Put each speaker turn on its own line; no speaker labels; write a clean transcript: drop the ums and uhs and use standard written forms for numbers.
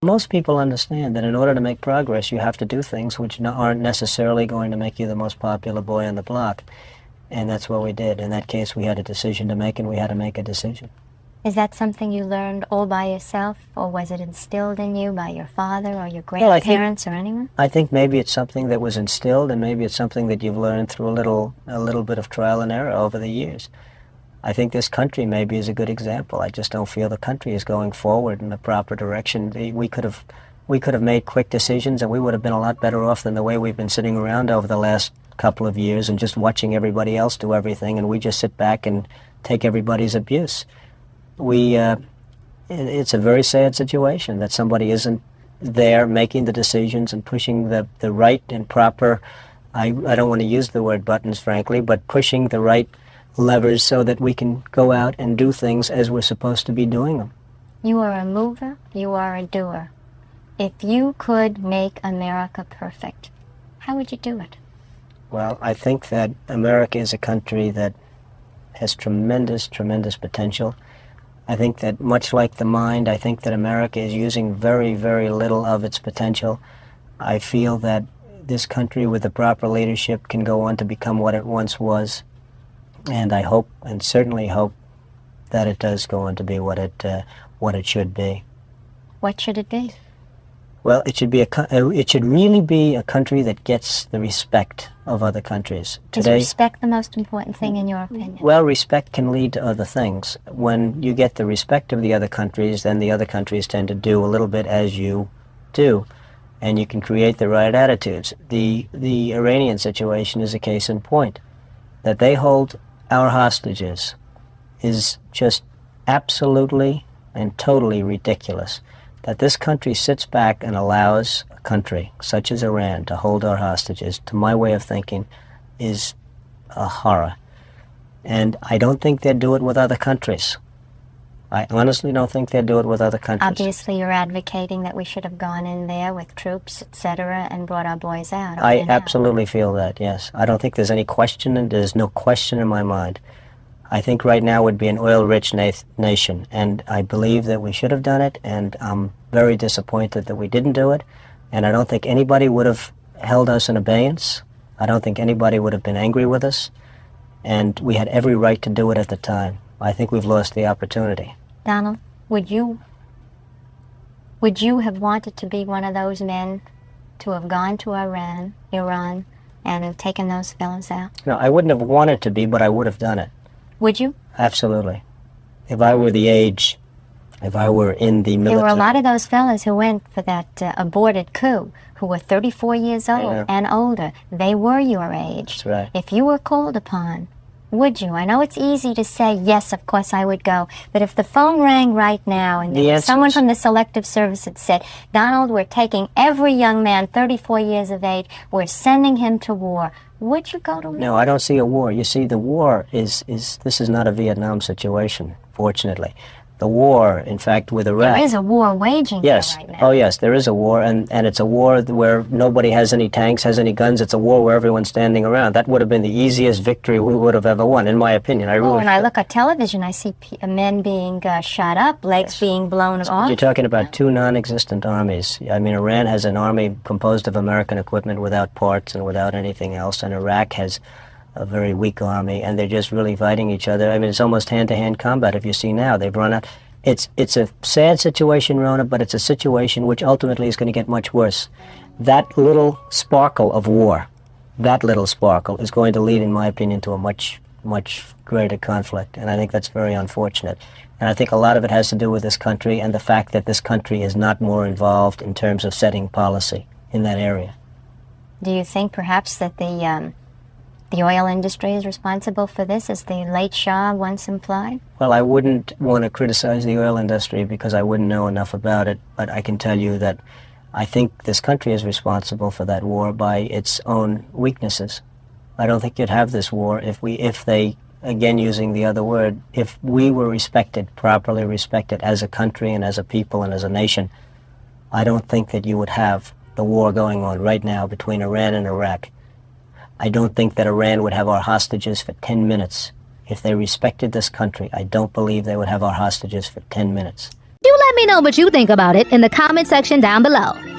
Most people understand that in order to make progress, you have to do things which aren't necessarily going to make you the most popular boy on the block. And that's what we did. In that case, we had a decision to make, and we had to make a decision.
Is that something you learned all by yourself, or was it instilled in you by your father or your grandparents or anyone?
I think maybe it's something that was instilled, and maybe it's something that you've learned through a little bit of trial and error over the years. I think this country maybe is a good example. I just don't feel the country is going forward in the proper direction. We could have made quick decisions, and we would have been a lot better off than the way we've been sitting around over the last couple of years and just watching everybody else do everything, and we just sit back and take everybody's abuse. It's a very sad situation that somebody isn't there making the decisions and pushing the right and proper, I don't want to use the word buttons, frankly, but pushing the right levers so that we can go out and do things as we're supposed to be doing them.
You are a mover, you are a doer. If you could make America perfect, how would you do it?
Well, I think that America is a country that has tremendous, tremendous potential. I think that much like the mind, I think that America is using very, very little of its potential. I feel that this country with the proper leadership can go on to become what it once was. And I hope, and certainly hope, that it does go on to be what it should be.
What should it be?
Well, it should really be a country that gets the respect of other countries.
Is respect the most important thing in your opinion?
Well, respect can lead to other things. When you get the respect of the other countries, then the other countries tend to do a little bit as you do, and you can create the right attitudes. The Iranian situation is a case in point. That they hold our hostages is just absolutely and totally ridiculous. That this country sits back and allows a country such as Iran to hold our hostages, to my way of thinking, is a horror. And I don't think they'd do it with other countries. I honestly don't think they'd do it with other countries.
Obviously, you're advocating that we should have gone in there with troops, etc., and brought our boys out.
I absolutely feel that, yes. I don't think there's any question, and there's no question in my mind. I think right now would be an oil-rich nation, and I believe that we should have done it, and I'm very disappointed that we didn't do it, and I don't think anybody would have held us in abeyance. I don't think anybody would have been angry with us, and we had every right to do it at the time. I think we've lost the opportunity.
Donald, would you have wanted to be one of those men to have gone to Iran, and have taken those fellows out?
No, I wouldn't have wanted to be, but I would have done it.
Would you?
Absolutely. If I were the age, if I were in the military.
There were a lot of those fellas who went for that aborted coup, who were 34 years old and older. They were your age.
That's right.
If you were called upon, would you? I know it's easy to say, yes, of course I would go. But if the phone rang right now and someone from the Selective Service had said, Donald, we're taking every young man 34 years of age, we're sending him to war, would you go to war?
No, I don't see a war. You see, the war this is not a Vietnam situation, fortunately. The war, in fact, with Iraq...
There is a war waging here right now.
Oh, yes, there is a war, and it's a war where nobody has any tanks, has any guns. It's a war where everyone's standing around. That would have been the easiest victory we would have ever won, in my opinion.
When I look at television, I see men being shot up, legs being blown off.
You're talking about two non-existent armies. I mean, Iran has an army composed of American equipment without parts and without anything else, and Iraq has a very weak army, and they're just really fighting each other. I mean, it's almost hand-to-hand combat. If you see now, they've run out. It's a sad situation, Rona, but it's a situation which ultimately is going to get much worse. That little sparkle of war, that little sparkle is going to lead, in my opinion, to a much, much greater conflict, and I think that's very unfortunate. And I think a lot of it has to do with this country and the fact that this country is not more involved in terms of setting policy in that area.
Do you think perhaps that the oil industry is responsible for this, as the late Shah once implied?
Well, I wouldn't want to criticize the oil industry because I wouldn't know enough about it, but I can tell you that I think this country is responsible for that war by its own weaknesses. I don't think you'd have this war if they, again using the other word, if we were respected, properly respected as a country and as a people and as a nation. I don't think that you would have the war going on right now between Iran and Iraq. I don't think that Iran would have our hostages for 10 minutes. If they respected this country, I don't believe they would have our hostages for 10 minutes.
Do let me know what you think about it in the comment section down below.